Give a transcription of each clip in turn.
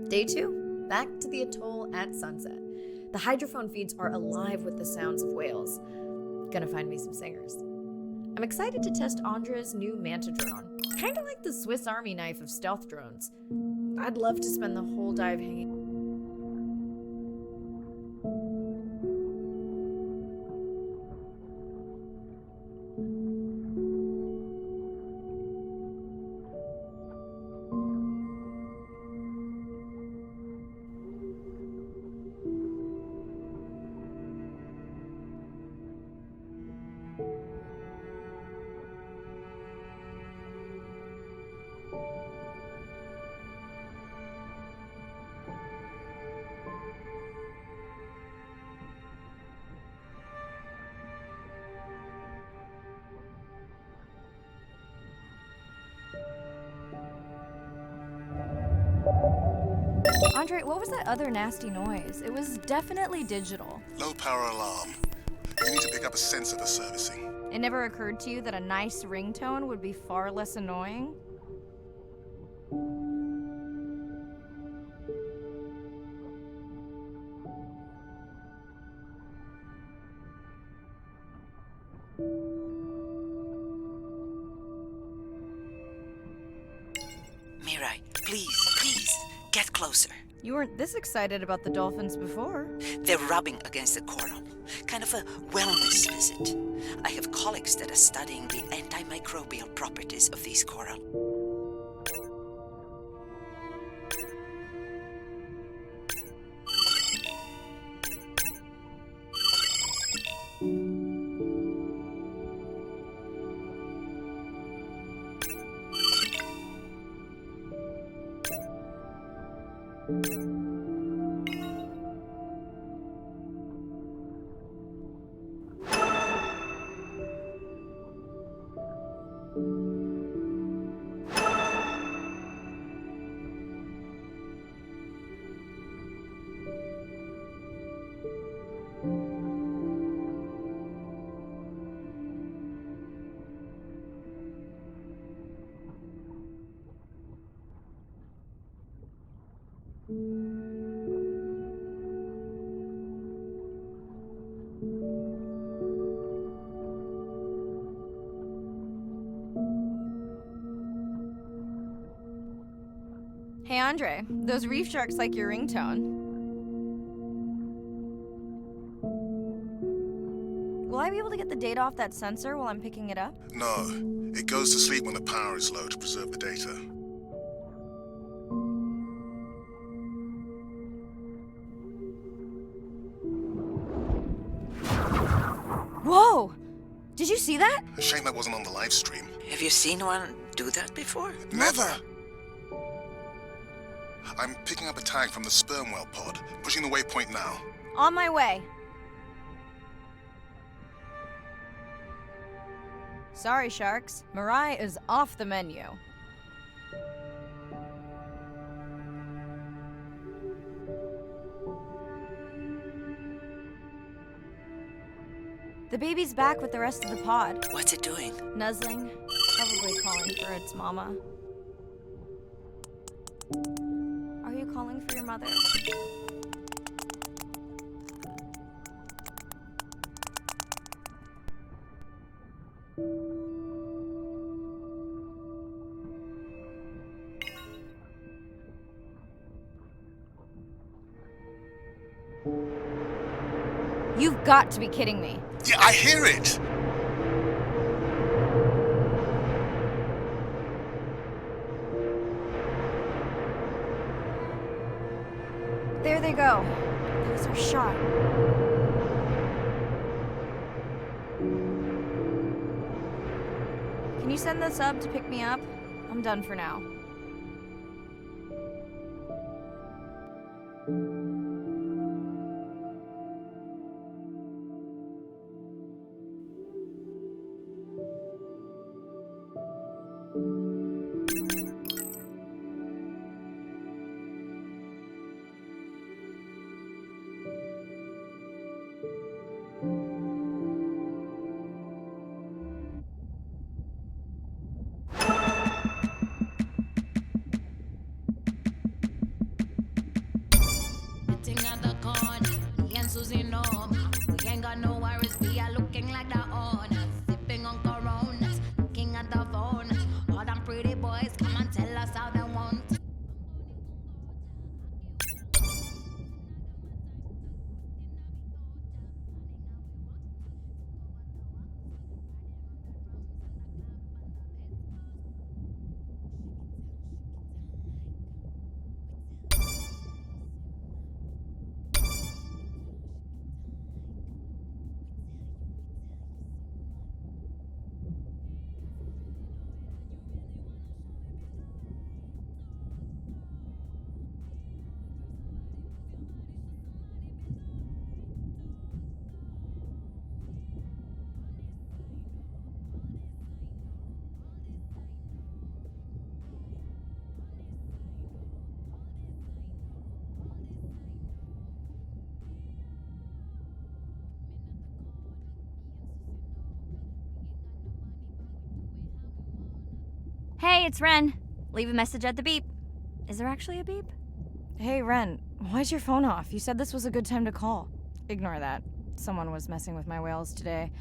Day 2, back to the atoll at sunset. The hydrophone feeds are alive with the sounds of whales. Gonna find me some singers. I'm excited to test Andre's new manta drone. Kinda like the Swiss Army knife of stealth drones. I'd love to spend the whole dive hanging. Andre, what was that other nasty noise? It was definitely digital. Low power alarm. You need to pick up a sensor for servicing. It never occurred to you that a nice ringtone would be far less annoying? Mirai, please, get closer. You weren't this excited about the dolphins before. They're rubbing against the coral. Kind of a wellness visit. I have colleagues that are studying the antimicrobial properties of these coral. Hey Andre, those reef sharks like your ringtone. Will I be able to get the data off that sensor while I'm picking it up? No, it goes to sleep when the power is low to preserve the data. Whoa! Did you see that? A shame that wasn't on the live stream. Have you seen one do that before? Never! I'm picking up a tag from the sperm whale pod, pushing the waypoint now. On my way. Sorry, sharks. Mirai is off the menu. The baby's back with the rest of the pod. What's it doing? Nuzzling. Probably calling for its mama. Are you calling for your mother? You've got to be kidding me. Yeah, I hear it! There they go. That was our shot. Can you send the sub to pick me up? I'm done for now. losing up. We ain't got no worries, we are looking like the owners. Sipping on coronas, looking at the phone. All them pretty boys come and tell us how they want. Hey, it's Ren. Leave a message at the beep. Is there actually a beep? Hey, Ren, why's your phone off? You said this was a good time to call. Ignore that. Someone was messing with my whales today.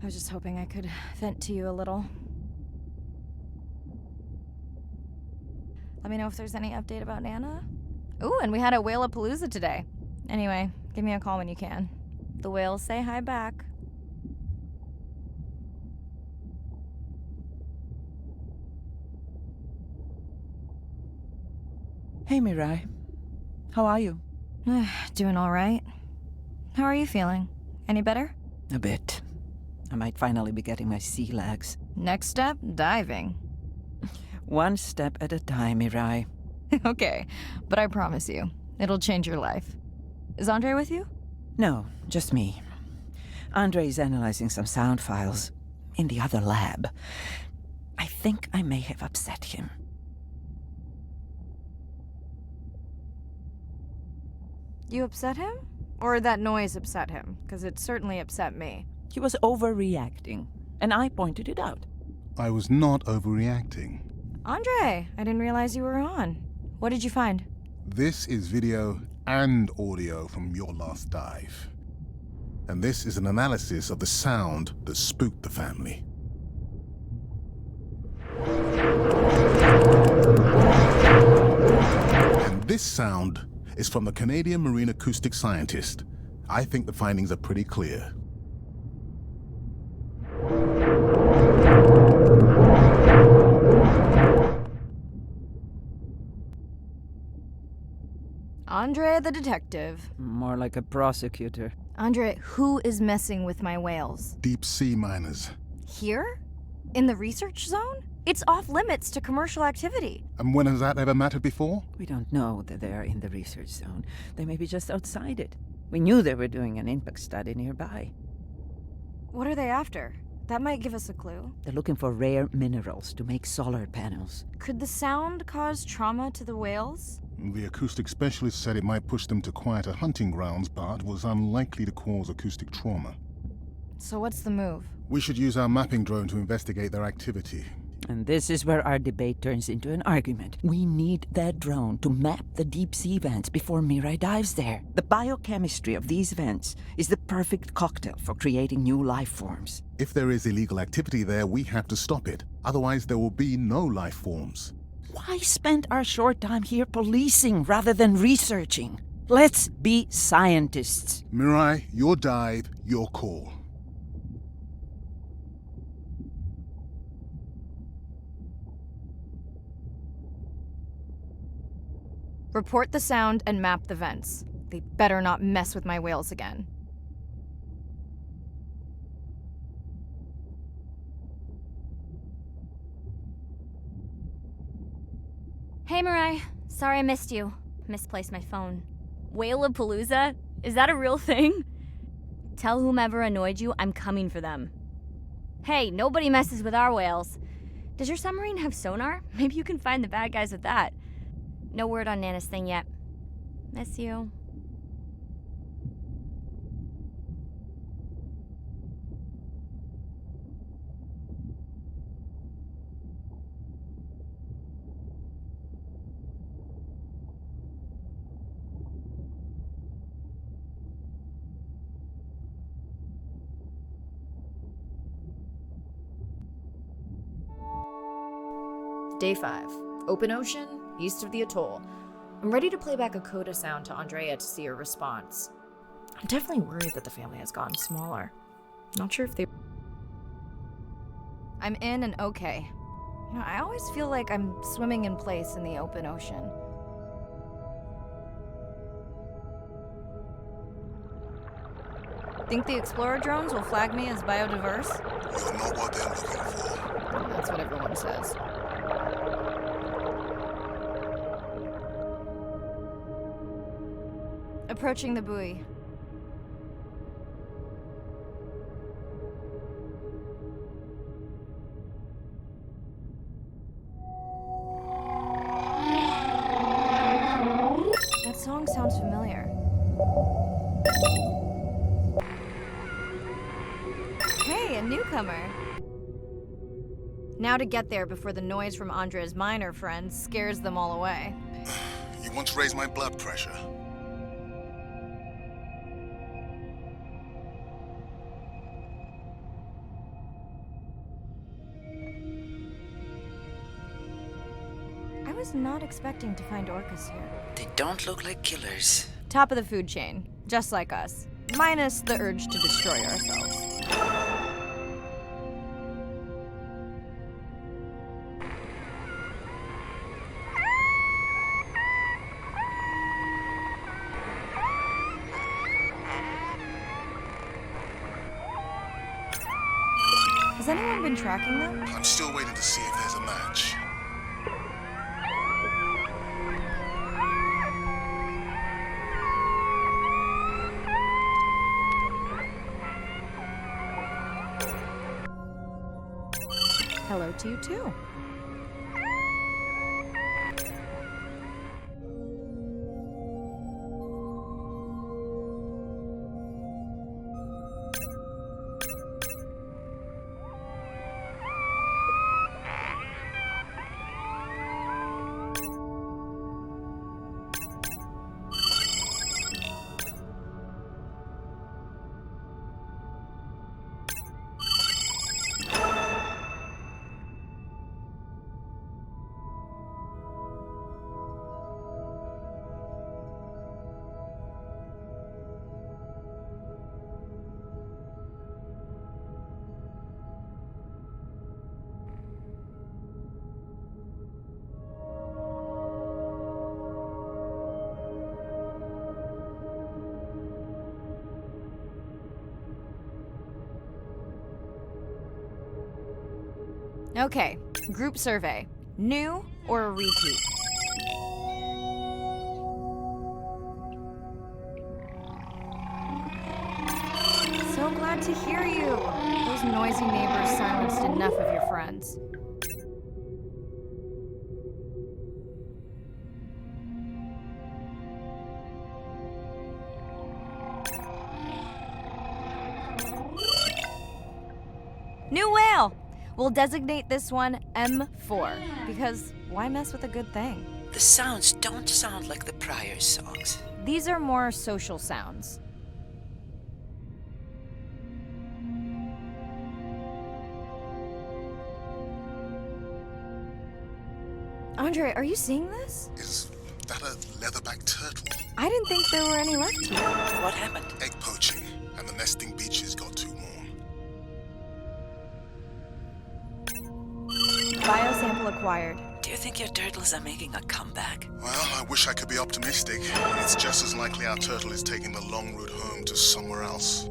I was just hoping I could vent to you a little. Let me know if there's any update about Nana. Ooh, and we had a whale-a-palooza today. Anyway, give me a call when you can. The whales say hi back. Hey, Mirai. How are you? Doing all right. How are you feeling? Any better? A bit. I might finally be getting my sea legs. Next step, diving. One step at a time, Mirai. Okay, but I promise you, it'll change your life. Is Andre with you? No, just me. Andre is analyzing some sound files in the other lab. I think I may have upset him. You upset him? Or that noise upset him? Because it certainly upset me. He was overreacting, and I pointed it out. I was not overreacting. Andre, I didn't realize you were on. What did you find? This is video and audio from your last dive. And this is an analysis of the sound that spooked the family. And this sound is from the Canadian marine acoustic scientist. I think the findings are pretty clear. Andre the detective. More like a prosecutor. Andre, who is messing with my whales? Deep sea miners. Here? In the research zone? It's off limits to commercial activity. And when has that ever mattered before? We don't know that they are in the research zone. They may be just outside it. We knew they were doing an impact study nearby. What are they after? That might give us a clue. They're looking for rare minerals to make solar panels. Could the sound cause trauma to the whales? The acoustic specialist said it might push them to quieter hunting grounds, but was unlikely to cause acoustic trauma. So what's the move? We should use our mapping drone to investigate their activity. And this is where our debate turns into an argument. We need that drone to map the deep sea vents before Mirai dives there. The biochemistry of these vents is the perfect cocktail for creating new life forms. If there is illegal activity there, we have to stop it. Otherwise, there will be no life forms. Why spend our short time here policing rather than researching? Let's be scientists. Mirai, your dive, your call. Report the sound and map the vents. They better not mess with my whales again. Hey, Mirai. Sorry I missed you. Misplaced my phone. Whale-a-palooza? Is that a real thing? Tell whomever annoyed you I'm coming for them. Hey, nobody messes with our whales. Does your submarine have sonar? Maybe you can find the bad guys with that. No word on Nana's thing yet. Miss you. Day 5. Open ocean, east of the atoll. I'm ready to play back a coda sound to Andrea to see her response. I'm definitely worried that the family has gotten smaller. Not sure if they... I'm in and okay. You know, I always feel like I'm swimming in place in the open ocean. Think the Explorer drones will flag me as biodiverse? You're not what they're looking for. That's what everyone says. Approaching the buoy. That song sounds familiar. Hey, a newcomer. Now to get there before the noise from Andrea's minor friends scares them all away. You want to raise my blood pressure? I was not expecting to find orcas here. They don't look like killers. Top of the food chain, just like us. Minus the urge to destroy ourselves. Has anyone been tracking them? I'm still waiting to see if there's a match. Hello to you too. Okay, group survey. New or a repeat? So glad to hear you. Those noisy neighbors silenced enough of your friends. New whale! We'll designate this one M4, because why mess with a good thing? The sounds don't sound like the prior songs. These are more social sounds. Andre, are you seeing this? Is that a leatherback turtle? I didn't think there were any left here. What happened? Egg poaching, and the nesting beaches got too warm. Biosample acquired. Do you think your turtles are making a comeback? Well, I wish I could be optimistic. It's just as likely our turtle is taking the long route home to somewhere else.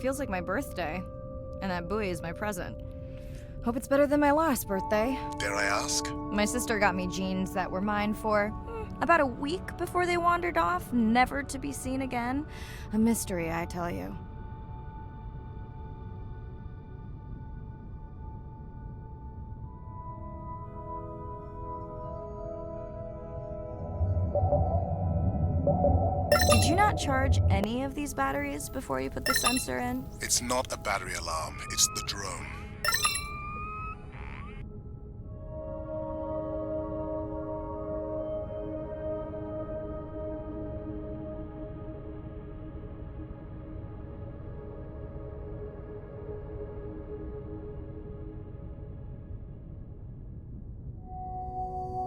Feels like my birthday, and that buoy is my present. Hope it's better than my last birthday. Dare I ask? My sister got me jeans that were mine for about a week before they wandered off, never to be seen again. A mystery, I tell you. Did you not charge any of these batteries before you put the sensor in? It's not a battery alarm, it's the drone.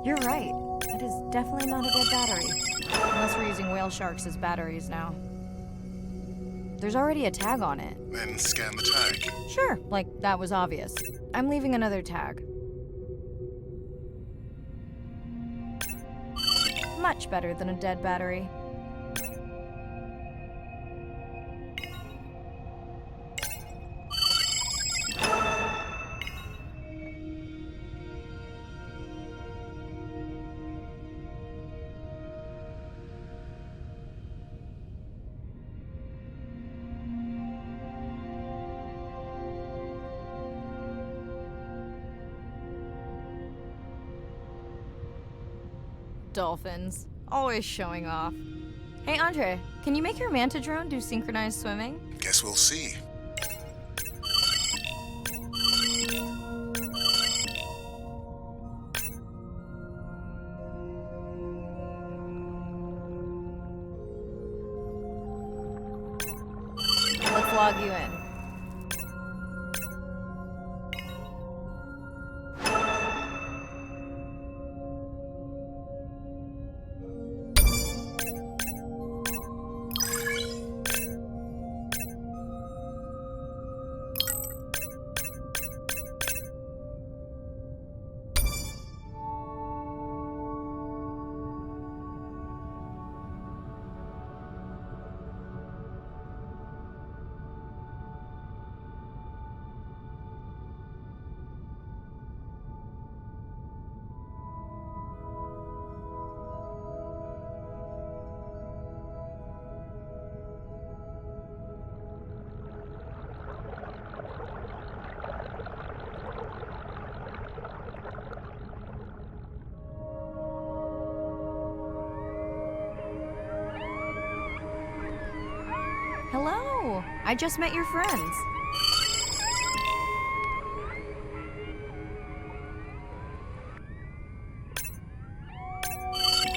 You're right. That is definitely not a dead battery. Unless we're using whale sharks as batteries now. There's already a tag on it. Then scan the tag. Sure, like that was obvious. I'm leaving another tag. Much better than a dead battery. Dolphins. Always showing off. Hey, Andre, can you make your manta drone do synchronized swimming? Guess we'll see. Let's log you in. Hello! I just met your friends.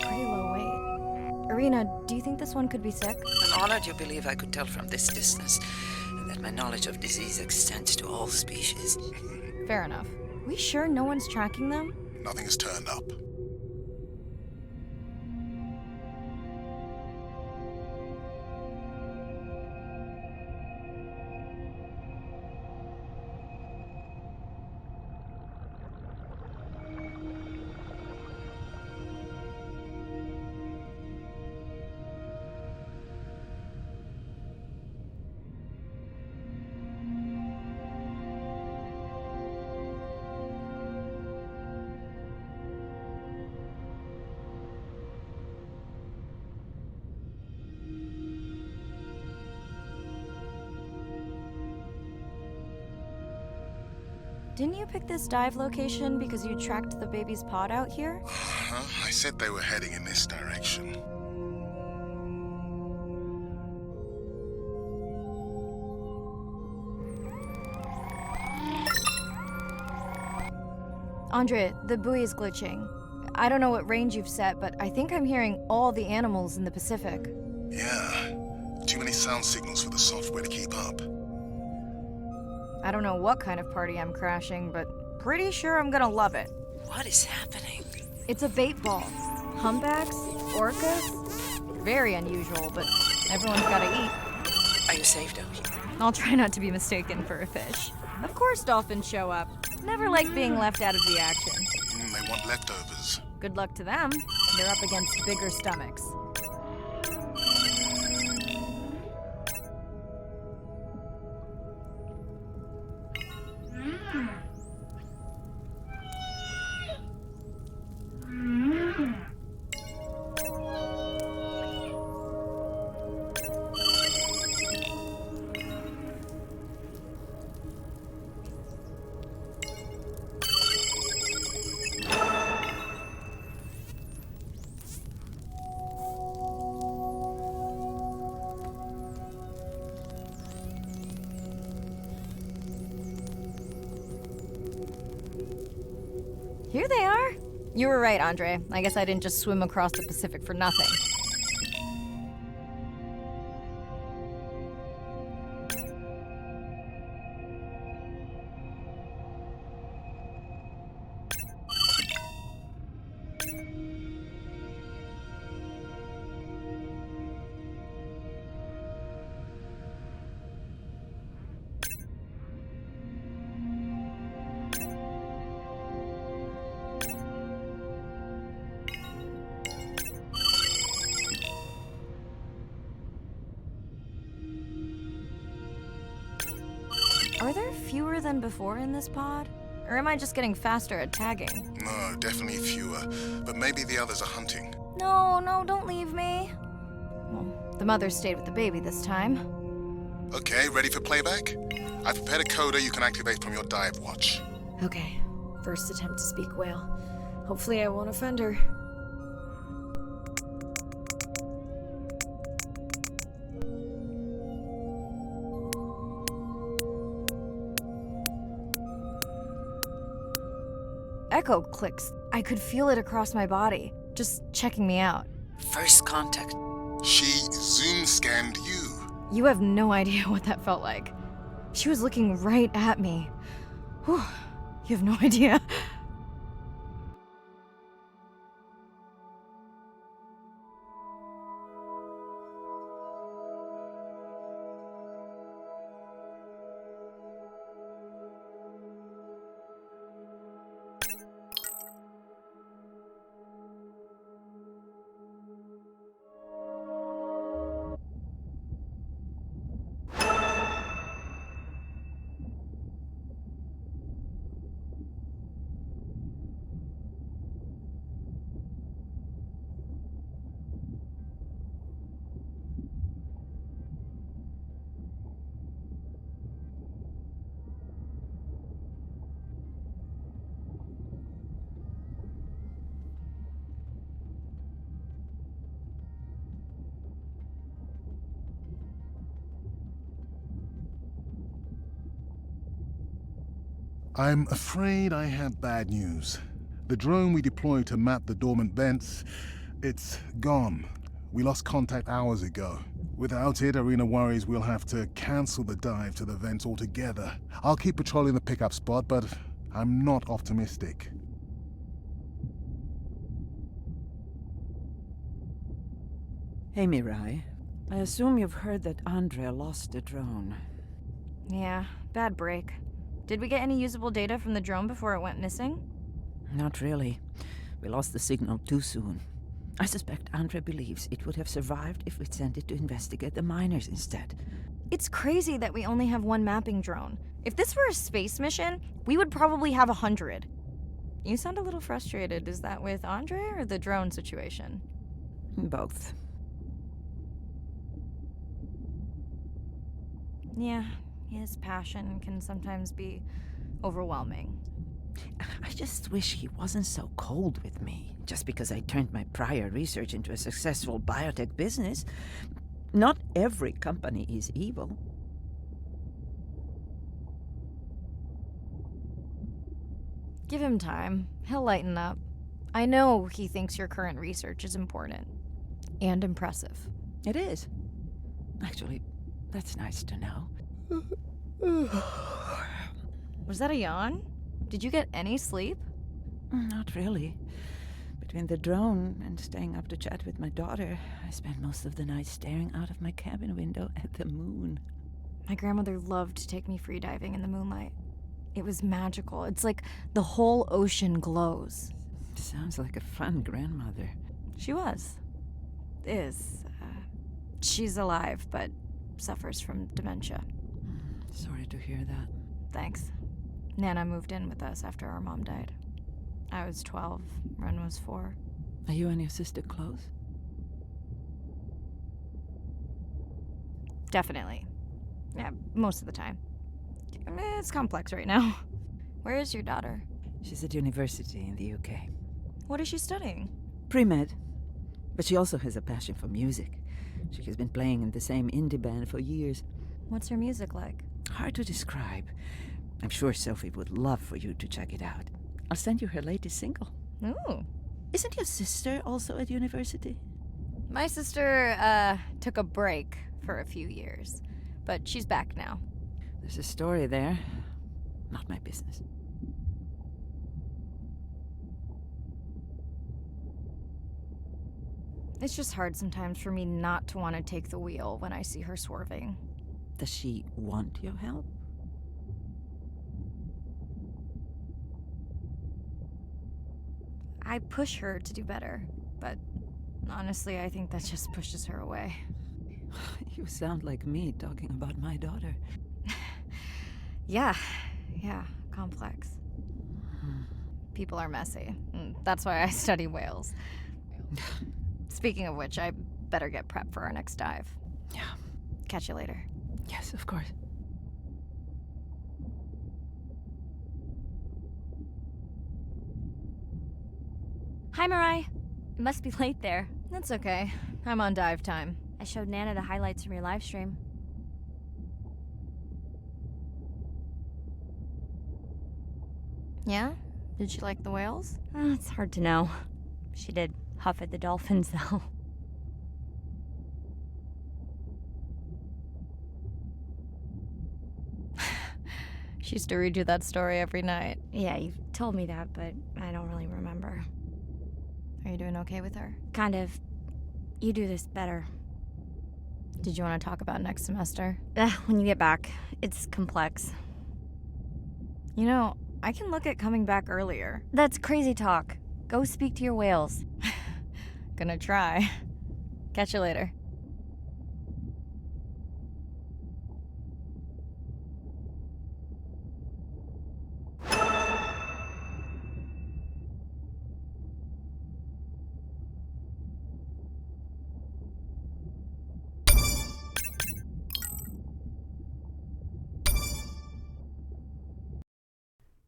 Pretty low weight. Irina, do you think this one could be sick? I'm honored you believe I could tell from this distance that my knowledge of disease extends to all species. Fair enough. We sure no one's tracking them? Nothing has turned up. Didn't you pick this dive location because you tracked the baby's pod out here? I said they were heading in this direction. Andre, the buoy is glitching. I don't know what range you've set, but I think I'm hearing all the animals in the Pacific. Yeah. Too many sound signals for the software to keep up. I don't know what kind of party I'm crashing, but pretty sure I'm gonna love it. What is happening? It's a bait ball. Humpbacks? Orcas? Very unusual, but everyone's gotta eat. Are you safe down here? I'll try not to be mistaken for a fish. Of course dolphins show up. Never like being left out of the action. They want leftovers. Good luck to them. They're up against bigger stomachs. Here they are. You were right, Andre. I guess I didn't just swim across the Pacific for nothing. Are there fewer than before in this pod? Or am I just getting faster at tagging? No, definitely fewer. But maybe the others are hunting. No, don't leave me. Well, the mother stayed with the baby this time. Okay, ready for playback? I've prepared a coder you can activate from your dive watch. Okay, first attempt to speak whale. Hopefully I won't offend her. Echo clicks. I could feel it across my body, just checking me out. First contact. She zoom scanned you. You have no idea what that felt like. She was looking right at me. Whew, you have no idea. I'm afraid I have bad news. The drone we deployed to map the dormant vents, it's gone. We lost contact hours ago. Without it, Arena worries we'll have to cancel the dive to the vents altogether. I'll keep patrolling the pickup spot, but I'm not optimistic. Hey, Mirai. I assume you've heard that Andrea lost the drone. Yeah, bad break. Did we get any usable data from the drone before it went missing? Not really. We lost the signal too soon. I suspect Andrea believes it would have survived if we'd sent it to investigate the miners instead. It's crazy that we only have one mapping drone. If this were a space mission, we would probably have 100. You sound a little frustrated. Is that with Andrea or the drone situation? Both. Yeah, his passion can sometimes be overwhelming. I just wish he wasn't so cold with me, just because I turned my prior research into a successful biotech business. Not every company is evil. Give him time. He'll lighten up. I know he thinks your current research is important. And impressive. It is. Actually, that's nice to know. Was that a yawn? Did you get any sleep? Not really. Between the drone and staying up to chat with my daughter, I spent most of the night staring out of my cabin window at the moon. My grandmother loved to take me free diving in the moonlight. It was magical. It's like the whole ocean glows. Sounds like a fun grandmother. She was. Is. She's alive, but suffers from dementia. Sorry to hear that. Thanks. Nana moved in with us after our mom died. I was 12, Ren was 4. Are you and your sister close? Definitely. Yeah, most of the time. I mean, it's complex right now. Where is your daughter? She's at university in the UK. What is she studying? Pre-med. But she also has a passion for music. She has been playing in the same indie band for years. What's her music like? Hard to describe. I'm sure Sophie would love for you to check it out. I'll send you her latest single. Ooh. Isn't your sister also at university? My sister, took a break for a few years. But she's back now. There's a story there. Not my business. It's just hard sometimes for me not to want to take the wheel when I see her swerving. Does she want your help? I push her to do better, but honestly, I think that just pushes her away. You sound like me talking about my daughter. Yeah, complex. People are messy. That's why I study whales. Speaking of which, I better get prepped for our next dive. Yeah. Catch you later. Yes, of course. Hi, Mirai. It must be late there. That's okay. I'm on dive time. I showed Nana the highlights from your live stream. Yeah? Did she like the whales? It's hard to know. She did huff at the dolphins, though. She used to read you that story every night. Yeah, you've told me that, but I don't really remember. Are you doing okay with her? Kind of. You do this better. Did you want to talk about next semester? When you get back. It's complex. You know, I can look at coming back earlier. That's crazy talk. Go speak to your whales. Gonna try. Catch you later.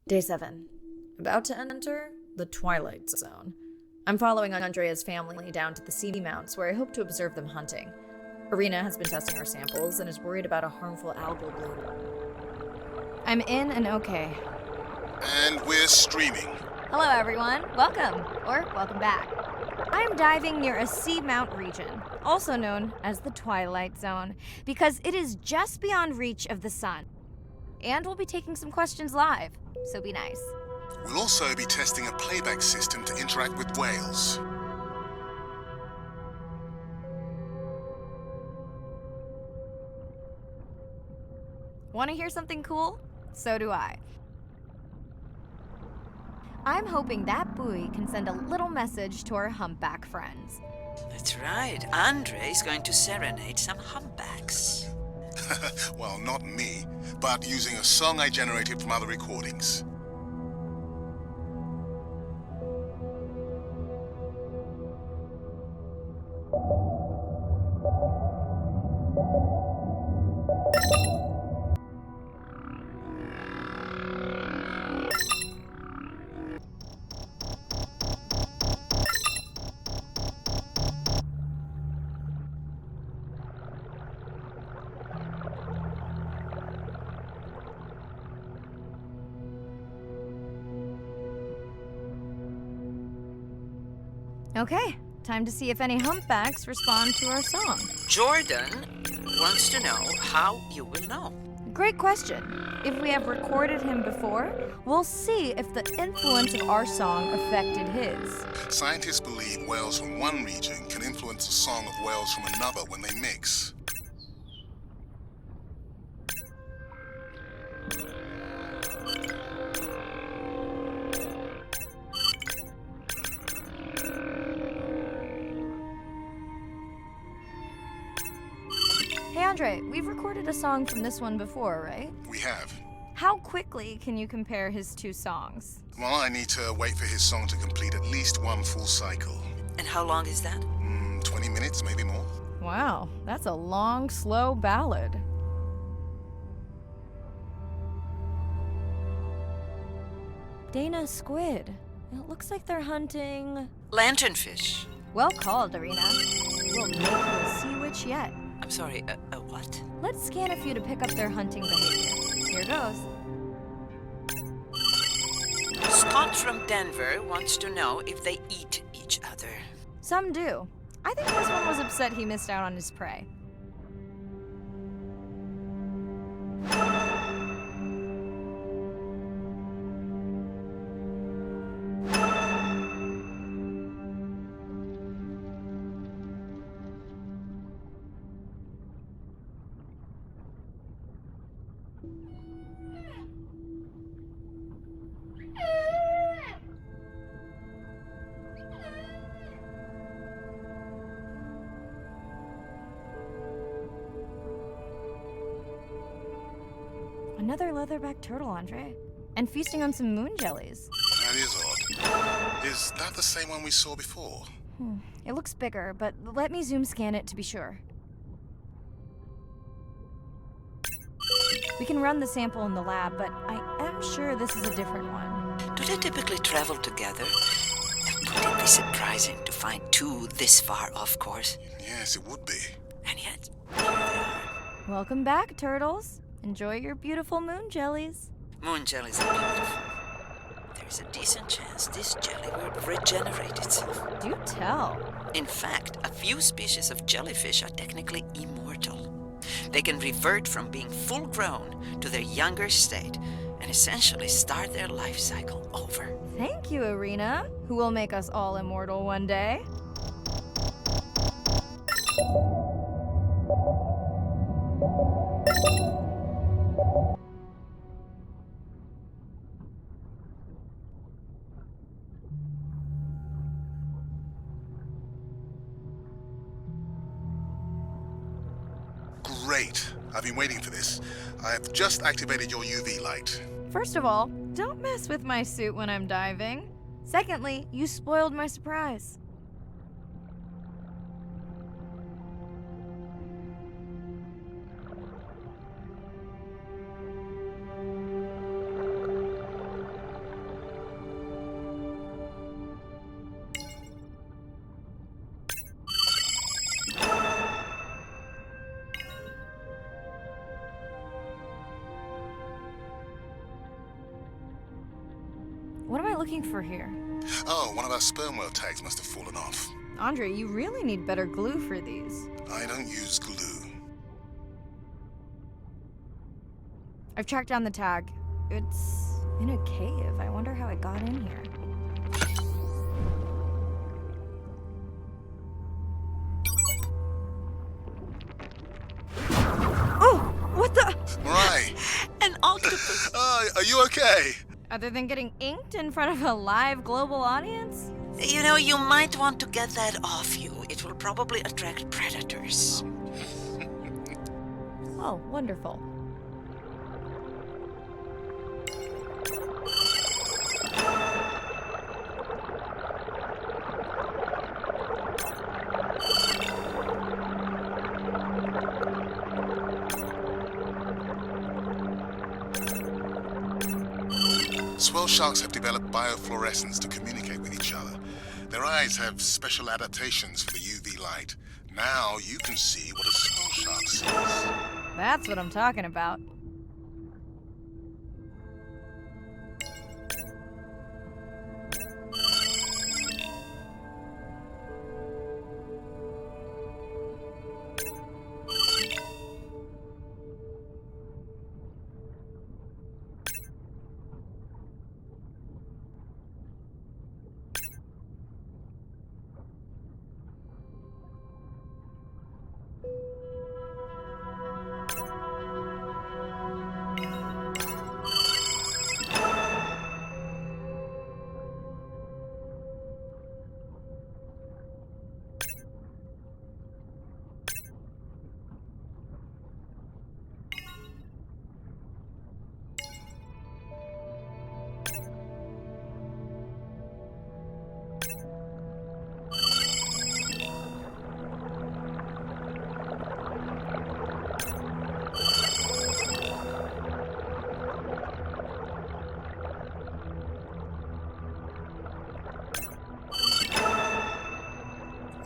Day 7. About to enter the Twilight Zone. I'm following Andrea's family down to the seamounts where I hope to observe them hunting. Irina has been testing our samples and is worried about a harmful algal bloom. I'm in and okay. And we're streaming. Hello, everyone. Welcome, or welcome back. I'm diving near a seamount region, also known as the Twilight Zone, because it is just beyond reach of the sun. And we'll be taking some questions live, so be nice. We'll also be testing a playback system to interact with whales. Want to hear something cool? So do I. I'm hoping that buoy can send a little message to our humpback friends. That's right. Andre is going to serenade some humpbacks. Well, not me, but using a song I generated from other recordings. Okay, time to see if any humpbacks respond to our song. Jordan wants to know how you will know. Great question. If we have recorded him before, we'll see if the influence of our song affected his. Scientists believe whales from one region can influence the song of whales from another when they mix. Hey Andre, we've recorded a song from this one before, right? We have. How quickly can you compare his two songs? Well, I need to wait for his song to complete at least one full cycle. And how long is that? 20 minutes, maybe more. Wow, that's a long, slow ballad. Dana squid. It looks like they're hunting... Lanternfish. Well called, Irina. We'll make you a sea witch yet. I'm sorry, what? Let's scan a few to pick up their hunting behavior. Here goes. Scott from Denver wants to know if they eat each other. Some do. I think this one was upset he missed out on his prey. Another leatherback turtle, Andre. And feasting on some moon jellies. That is odd. Is that the same one we saw before? It looks bigger, but let me zoom scan it to be sure. We can run the sample in the lab, but I am sure this is a different one. Do they typically travel together? Wouldn't it be surprising to find two this far off course? Yes, it would be. And yet, here they are. Welcome back, turtles. Enjoy your beautiful moon jellies. Moon jellies are beautiful. There's a decent chance this jelly will regenerate itself. Do tell. In fact, a few species of jellyfish are technically immortal. They can revert from being full grown to their younger state and essentially start their life cycle over. Thank you, Arena, who will make us all immortal one day. Great. I've been waiting for this. I have just activated your UV light. First of all, don't mess with my suit when I'm diving. Secondly, you spoiled my surprise. What am I looking for here? Oh, one of our sperm whale tags must have fallen off. Andre, you really need better glue for these. I don't use glue. I've tracked down the tag. It's in a cave. I wonder how it got in here. Oh, what the? Mирай! An octopus! Are you okay? Other than getting inked in front of a live global audience? You know, you might want to get that off you. It will probably attract predators. Oh, wonderful. Swell sharks have developed biofluorescence to communicate with each other. Their eyes have special adaptations for the UV light. Now you can see what a swell shark sees. That's what I'm talking about.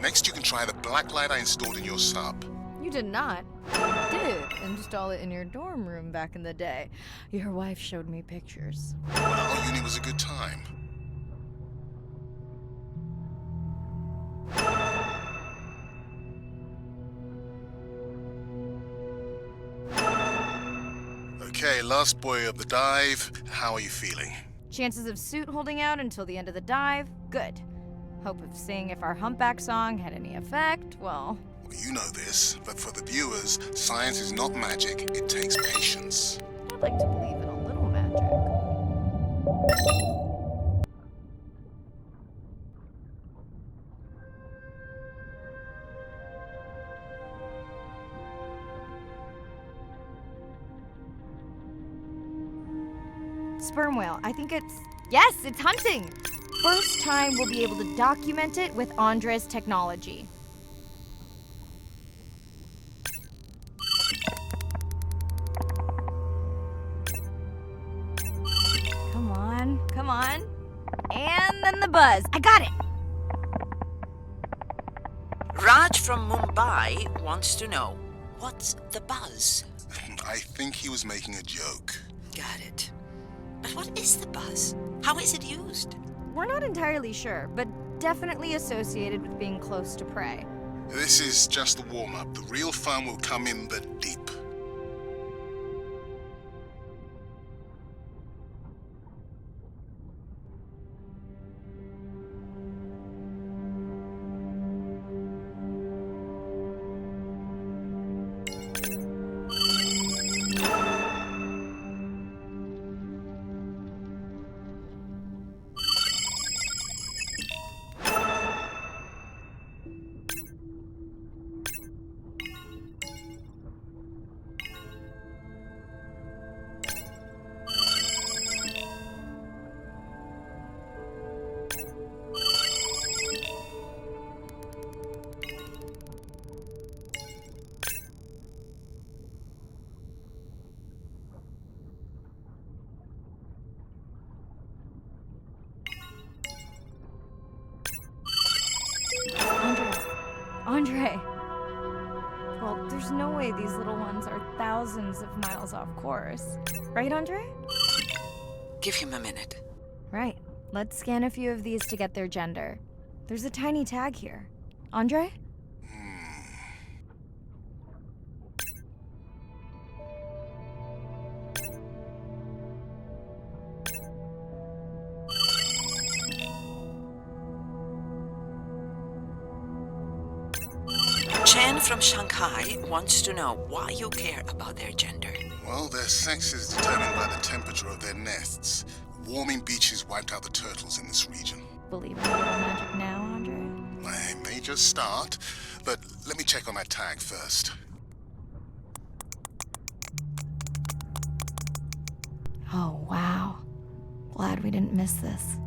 Next, you can try the black light I installed in your sub. You did not. I did install it in your dorm room back in the day. Your wife showed me pictures. Well, uni was a good time. Okay, last boy of the dive. How are you feeling? Chances of suit holding out until the end of the dive? Good. Hope of seeing if our humpback song had any effect? Well, You know this, but for the viewers, science is not magic. It takes patience. I'd like to believe in a little magic. Sperm whale. I think it's... Yes, it's hunting! First time we'll be able to document it with Andre's technology. Come on. And then the buzz. I got it! Raj from Mumbai wants to know, what's the buzz? I think he was making a joke. Got it. But what is the buzz? How is it used? We're not entirely sure, but definitely associated with being close to prey. This is just the warm-up. The real fun will come in the deep. Andre. Well, there's no way these little ones are thousands of miles off course. Right, Andre? Give him a minute. Right. Let's scan a few of these to get their gender. There's a tiny tag here. Andre? Chen from Shanghai wants to know why you care about their gender. Well, their sex is determined by the temperature of their nests. Warming beaches wiped out the turtles in this region. Believe in a little magic now, Andre? I may just start, but let me check on that tag first. Oh, wow. Glad we didn't miss this.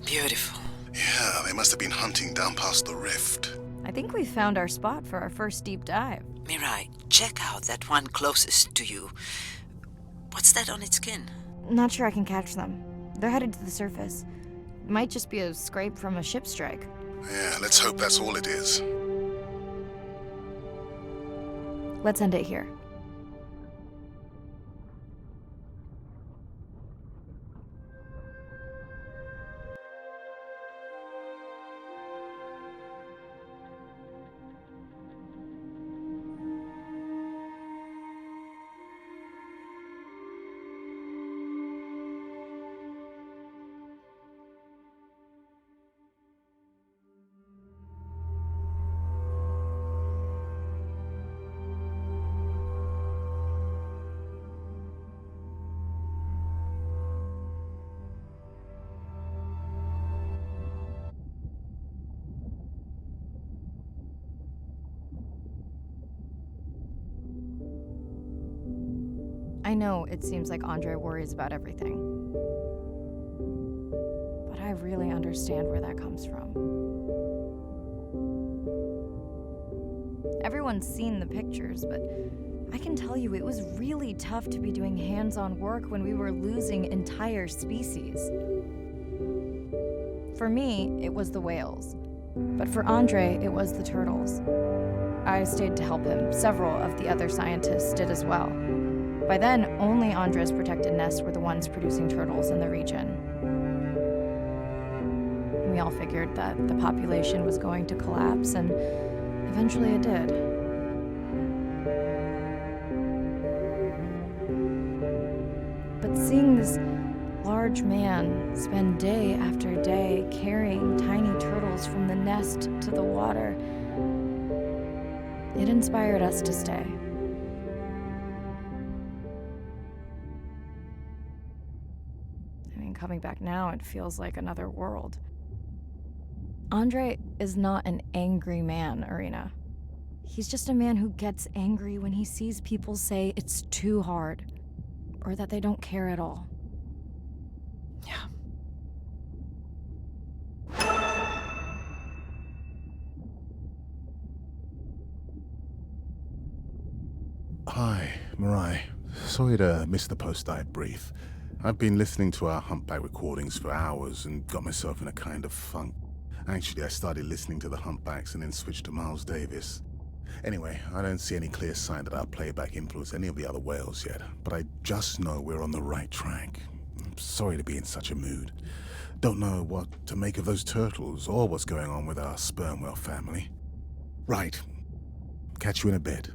Beautiful. Yeah, they must have been hunting down past the rift. I think we found our spot for our first deep dive. Mirai, check out that one closest to you. What's that on its skin? Not sure I can catch them. They're headed to the surface. Might just be a scrape from a ship strike. Yeah, let's hope that's all it is. Let's end it here. I know it seems like Andre worries about everything. But I really understand where that comes from. Everyone's seen the pictures, but I can tell you it was really tough to be doing hands-on work when we were losing entire species. For me, it was the whales. But for Andre, it was the turtles. I stayed to help him. Several of the other scientists did as well. By then, only Andre's protected nests were the ones producing turtles in the region. We all figured that the population was going to collapse, and eventually it did. But seeing this large man spend day after day carrying tiny turtles from the nest to the water, it inspired us to stay. Coming back now, it feels like another world. Andre is not an angry man, Irina. He's just a man who gets angry when he sees people say it's too hard. or that they don't care at all. Yeah. Hi, Mirai. Sorry to miss the post-dive brief. I've been listening to our humpback recordings for hours and got myself in a kind of funk. Actually, I started listening to the humpbacks and then switched to Miles Davis. Anyway, I don't see any clear sign that our playback influenced any of the other whales yet, but I just know we're on the right track. I'm sorry to be in such a mood. Don't know what to make of those turtles or what's going on with our sperm whale family. Right. Catch you in a bit.